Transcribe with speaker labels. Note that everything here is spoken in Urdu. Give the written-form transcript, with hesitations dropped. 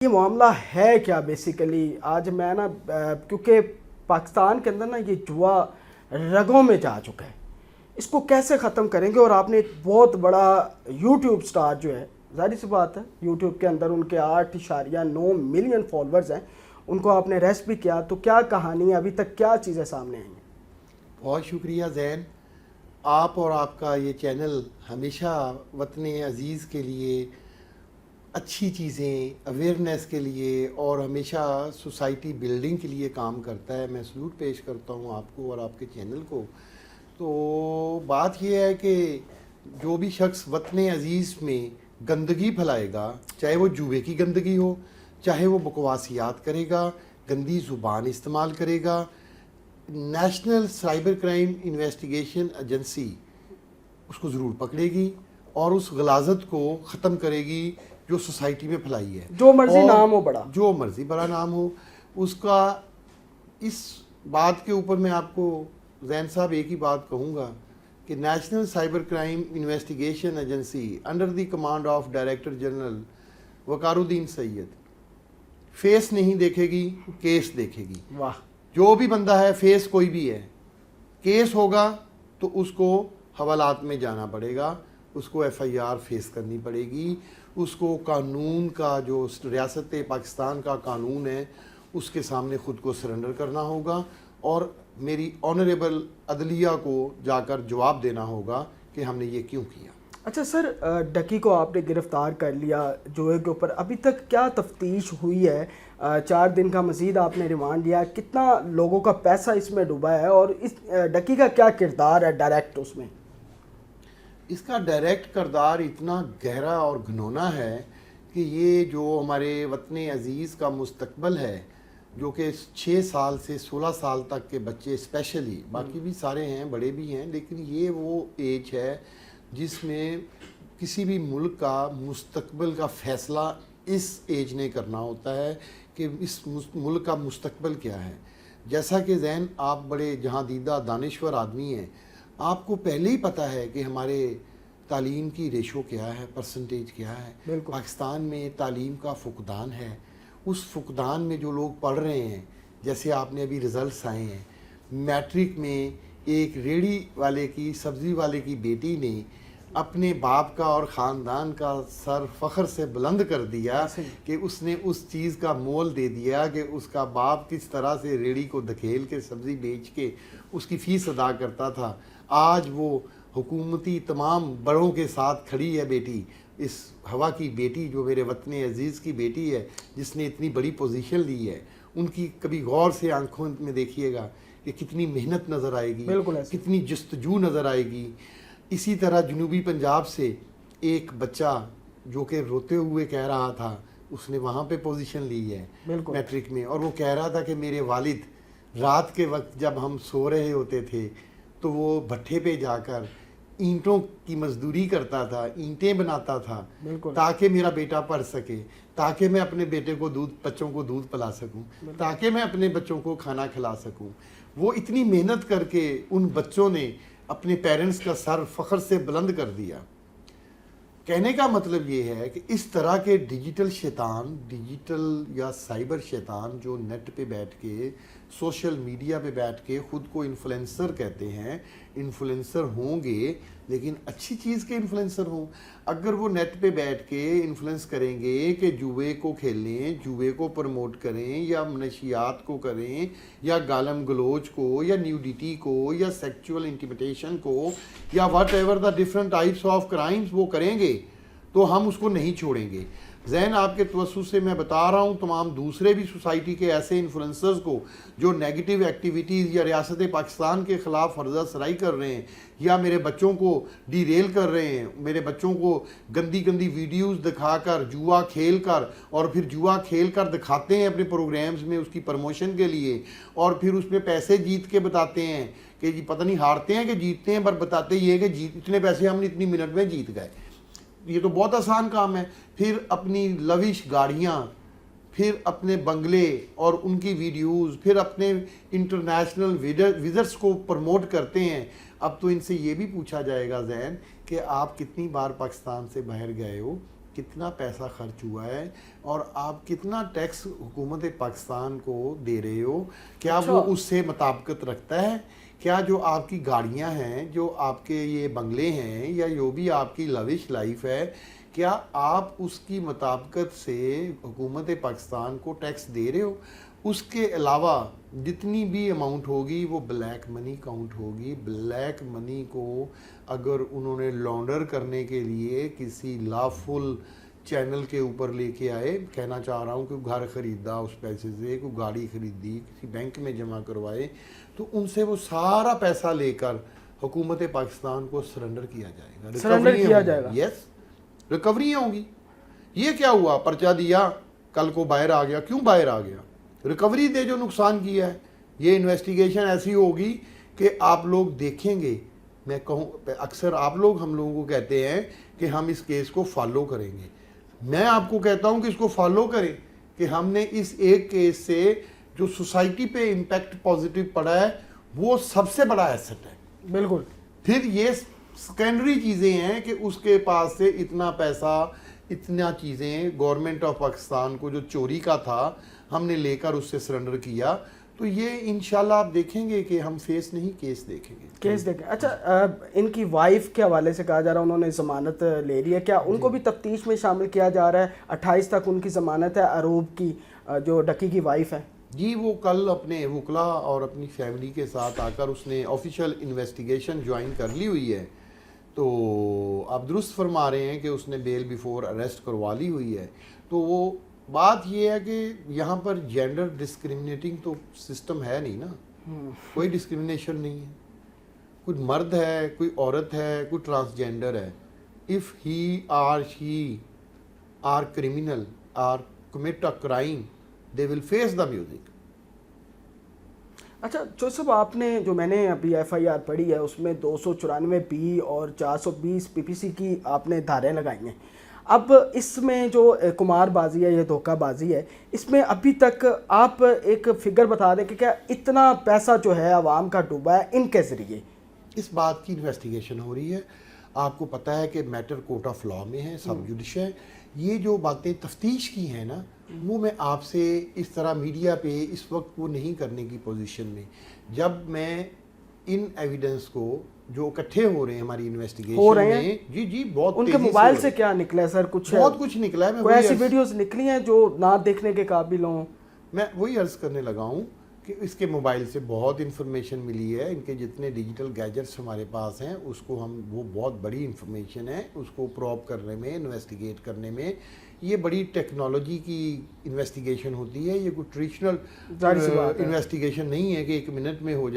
Speaker 1: یہ معاملہ ہے کیا بیسیکلی؟ آج میں نا کیونکہ پاکستان کے اندر نا یہ جوا رگوں میں جا چکا ہے، اس کو کیسے ختم کریں گے؟ اور آپ نے ایک بہت بڑا یوٹیوب سٹار جو ہے، ظاہر سی بات ہے یوٹیوب کے اندر ان کے 8.9 ملین فالورز ہیں، ان کو آپ نے ریسٹ بھی کیا، تو کیا کہانی ہے ابھی تک، کیا چیزیں سامنے آئی ہیں؟
Speaker 2: بہت شکریہ زین، آپ اور آپ کا یہ چینل ہمیشہ وطن عزیز کے لیے اچھی چیزیں، اویئرنیس کے لیے اور ہمیشہ سوسائٹی بلڈنگ کے لیے کام کرتا ہے۔ میں سلوٹ پیش کرتا ہوں آپ کو اور آپ کے چینل کو۔ تو بات یہ ہے کہ جو بھی شخص وطن عزیز میں گندگی پھیلائے گا، چاہے وہ جوئے کی گندگی ہو، چاہے وہ بکواسیات کرے گا، گندی زبان استعمال کرے گا، national cyber crime investigation agency اس کو ضرور پکڑے گی اور اس غلاظت کو ختم کرے گی جو سوسائٹی میں پھیلائی ہے،
Speaker 1: جو مرضی نام ہو بڑا،
Speaker 2: جو مرضی بڑا نام ہو اس کا۔ اس بات کے اوپر میں آپ کو زین صاحب ایک ہی بات کہوں گا کہ national cyber crime investigation agency under the command of director general Waqar Uddin Syed face نہیں دیکھے گی، کیس دیکھے گی۔
Speaker 1: واہ،
Speaker 2: جو بھی بندہ ہے، فیس کوئی بھی ہے، کیس ہوگا تو اس کو حوالات میں جانا پڑے گا، اس کو ایف آئی آر فیس کرنی پڑے گی، اس کو قانون کا جو ریاست پاکستان کا قانون ہے اس کے سامنے خود کو سرنڈر کرنا ہوگا اور میری آنریبل عدلیہ کو جا کر جواب دینا ہوگا کہ ہم نے یہ کیوں کیا۔
Speaker 1: اچھا سر، ڈکی کو آپ نے گرفتار کر لیا جوئے کے اوپر، ابھی تک کیا تفتیش ہوئی ہے؟ 4 دن کا مزید آپ نے ریمانڈ لیا، کتنا لوگوں کا پیسہ اس میں ڈوبا ہے اور اس ڈکی کا کیا کردار ہے ڈائریکٹ اس میں؟
Speaker 2: اس کا ڈائریکٹ کردار اتنا گہرا اور گھنونا ہے کہ یہ جو ہمارے وطن عزیز کا مستقبل ہے، جو کہ 6 سال سے 16 سال تک کے بچے اسپیشلی، باقی بھی سارے ہیں، بڑے بھی ہیں، لیکن یہ وہ ایج ہے جس میں کسی بھی ملک کا مستقبل کا فیصلہ اس ایج نے کرنا ہوتا ہے کہ اس ملک کا مستقبل کیا ہے۔ جیسا کہ زین آپ بڑے جہاں دیدہ دانشور آدمی ہیں، آپ کو پہلے ہی پتہ ہے کہ ہمارے تعلیم کی ریشو کیا ہے، پرسنٹیج کیا ہے۔
Speaker 1: بالکل،
Speaker 2: پاکستان میں تعلیم کا فقدان ہے۔ اس فقدان میں جو لوگ پڑھ رہے ہیں، جیسے آپ نے ابھی رزلٹس آئے ہیں، میٹرک میں ایک ریڑھی والے کی، سبزی والے کی بیٹی نے اپنے باپ کا اور خاندان کا سر فخر سے بلند کر دیا کہ اس نے اس چیز کا مول دے دیا کہ اس کا باپ کس طرح سے ریڑھی کو دھکیل کے سبزی بیچ کے اس کی فیس ادا کرتا تھا۔ آج وہ حکومتی تمام بڑوں کے ساتھ کھڑی ہے بیٹی، اس ہوا کی بیٹی جو میرے وطن عزیز کی بیٹی ہے، جس نے اتنی بڑی پوزیشن لی ہے۔ ان کی کبھی غور سے آنکھوں میں دیکھیے گا کہ کتنی محنت نظر آئے گی، کتنی جستجو نظر آئے گی۔ اسی طرح جنوبی پنجاب سے ایک بچہ جو کہ روتے ہوئے کہہ رہا تھا، اس نے وہاں پہ پوزیشن لی ہے میٹرک میں، اور وہ کہہ رہا تھا کہ میرے والد رات کے وقت جب ہم سو رہے ہوتے تھے تو وہ بھٹھے پہ جا کر اینٹوں کی مزدوری کرتا تھا، اینٹیں بناتا تھا تاکہ میرا بیٹا پڑھ سکے، تاکہ میں اپنے بیٹے کو بچوں کو دودھ پلا سکوں، تاکہ میں اپنے بچوں کو کھانا کھلا سکوں۔ وہ اتنی محنت کر کے ان بچوں نے اپنے پیرنٹس کا سر فخر سے بلند کر دیا۔ کہنے کا مطلب یہ ہے کہ اس طرح کے ڈیجیٹل شیطان، ڈیجیٹل یا سائبر شیطان جو نیٹ پہ بیٹھ کے، سوشل میڈیا پہ بیٹھ کے خود کو انفلوئنسر کہتے ہیں، انفلوئنسر ہوں گے لیکن اچھی چیز کے انفلوئنسر ہوں۔ اگر وہ نیٹ پہ بیٹھ کے انفلوئنس کریں گے کہ جوئے کو کھیلیں، جوئے کو پروموٹ کریں یا منشیات کو کریں یا گالم گلوچ کو یا نیوڈیٹی کو یا سیکچول انٹیمیٹیشن کو یا what ever the different types of crimes وہ کریں گے تو ہم اس کو نہیں چھوڑیں گے۔ زین آپ کے توسط سے میں بتا رہا ہوں تمام دوسرے بھی سوسائٹی کے ایسے انفلوئنسرز کو جو نیگیٹو ایکٹیویٹیز یا ریاست پاکستان کے خلاف فرضہ سرائی کر رہے ہیں یا میرے بچوں کو ڈی ریل کر رہے ہیں، میرے بچوں کو گندی گندی ویڈیوز دکھا کر، جوا کھیل کر، اور پھر جوا کھیل کر دکھاتے ہیں اپنے پروگرامز میں اس کی پروموشن کے لیے، اور پھر اس میں پیسے جیت کے بتاتے ہیں کہ جی پتہ نہیں ہارتے ہیں کہ جیتتے ہیں، پر بتاتے یہ کہ اتنے پیسے ہم نے اتنی منٹ میں جیت گئے۔ یہ تو بہت آسان کام ہے۔ پھر اپنی لوش گاڑیاں، پھر اپنے بنگلے اور ان کی ویڈیوز، پھر اپنے انٹرنیشنل وزٹس کو پروموٹ کرتے ہیں۔ اب تو ان سے یہ بھی پوچھا جائے گا زین کہ آپ کتنی بار پاکستان سے باہر گئے ہو، کتنا پیسہ خرچ ہوا ہے اور آپ کتنا ٹیکس حکومت پاکستان کو دے رہے ہو، کیا وہ اس سے مطابقت رکھتا ہے؟ کیا جو آپ کی گاڑیاں ہیں، جو آپ کے یہ بنگلے ہیں، یا جو بھی آپ کی لوش لائف ہے، کیا آپ اس کی مطابقت سے حکومت پاکستان کو ٹیکس دے رہے ہو؟ اس کے علاوہ جتنی بھی اماؤنٹ ہوگی وہ بلیک منی کاؤنٹ ہوگی. بلیک منی کو اگر انہوں نے لانڈر کرنے کے لیے کسی لافل چینل کے اوپر لے کے آئے، کہنا چاہ رہا ہوں کہ گھر خریدا اس پیسے سے، کوئی گاڑی خریدی، کسی بینک میں جمع کروائے، تو ان سے وہ سارا پیسہ لے کر حکومت پاکستان کو سرنڈر کیا جائے گا.
Speaker 1: سرنڈر کیا جائے گا.
Speaker 2: یس، ریکوریاں ہوں گی. یہ کیا ہوا، پرچہ دیا، کل کو باہر آ گیا. کیوں باہر آ گیا؟ ریکوری دے جو نقصان کیا ہے. یہ انویسٹیگیشن ایسی ہوگی کہ آپ لوگ دیکھیں گے. میں کہوں اکثر آپ لوگ ہم لوگوں کو کہتے ہیں کہ ہم اس کیس کو فالو کریں گے. میں آپ کو کہتا ہوں کہ اس کو فالو کریں کہ ہم نے اس ایک کیس سے جو سوسائٹی پہ امپیکٹ پازیٹیو پڑا ہے وہ سب سے بڑا ایسٹ ہے.
Speaker 1: بالکل.
Speaker 2: پھر یہ سیکنڈری چیزیں ہیں کہ اس کے پاس سے اتنا پیسہ، اتنا چیزیں گورنمنٹ آف پاکستان کو جو چوری کا تھا ہم نے لے کر اس سے سرنڈر کیا. تو یہ انشاءاللہ آپ دیکھیں گے کہ ہم فیس نہیں کیس دیکھیں گے.
Speaker 1: کیس دیکھیں. اچھا، ان کی وائف کے حوالے سے کہا جا رہا ہے انہوں نے ضمانت لے لی ہے، کیا ان کو بھی تفتیش میں شامل کیا جا رہا ہے؟ 28 تک ان کی ضمانت ہے. اروب کی جو ڈکی کی وائف ہے،
Speaker 2: جی وہ کل اپنے وکلا اور اپنی فیملی کے ساتھ آ کر اس نے آفیشیل انویسٹیگیشن جوائن کر لی ہوئی ہے. تو آپ درست فرما رہے ہیں کہ اس نے بیل بیفور اریسٹ کروا لی ہوئی ہے. تو وہ بات یہ ہے کہ یہاں پر جینڈر ڈسکریمنیٹنگ تو سسٹم ہے نہیں نا. کوئی ڈسکریمنیشن نہیں ہے. کوئی مرد ہے، کوئی عورت ہے، کوئی ٹرانسجینڈر ہے. If he or she are criminal or commit a crime they will face the music.
Speaker 1: اچھا چوہدری صاحب، آپ نے جو میں نے ابھی ایف آئی آر پڑھی ہے اس میں 294 بی اور 420 پی پی سی کی آپ نے دھاریں لگائی ہیں. اب اس میں جو قمار بازی ہے، یہ دھوکہ بازی ہے، اس میں ابھی تک آپ ایک فگر بتا دیں کہ کیا اتنا پیسہ جو ہے عوام کا ڈوبا ہے ان کے ذریعے؟
Speaker 2: اس بات کی انویسٹیگیشن ہو رہی ہے. آپ کو پتہ ہے کہ میٹر کورٹ آف لاء میں ہے، سب جوڈیش ہے. یہ جو باتیں تفتیش کی ہیں نا، وہ میں آپ سے اس طرح میڈیا پہ اس وقت وہ نہیں کرنے کی پوزیشن میں. جب میں ان ایویڈنس کو جو اکٹھے ہو رہے ہیں ہماری انویسٹیگیشن میں، جی بہت
Speaker 1: ان کے موبائل سے کیا نکلا ہے سر؟
Speaker 2: بہت کچھ نکلا ہے.
Speaker 1: کوئی ایسی ویڈیوز نکلی ہیں جو نہ دیکھنے کے قابل ہوں؟
Speaker 2: میں وہی عرض کرنے لگا ہوں کہ اس کے موبائل سے بہت انفارمیشن ملی ہے. ان کے جتنے ڈیجیٹل گیجٹس ہمارے پاس ہیں اس کو وہ بہت بڑی انفارمیشن ہے. اس کو پروب کرنے میں، انویسٹیگیٹ کرنے میں یہ بڑی ٹیکنالوجی کی انویسٹیگیشن ہوتی ہے. یہ کوئی ٹریڈیشنل انویسٹیگیشن نہیں ہے کہ 1 منٹ میں ہو جائے.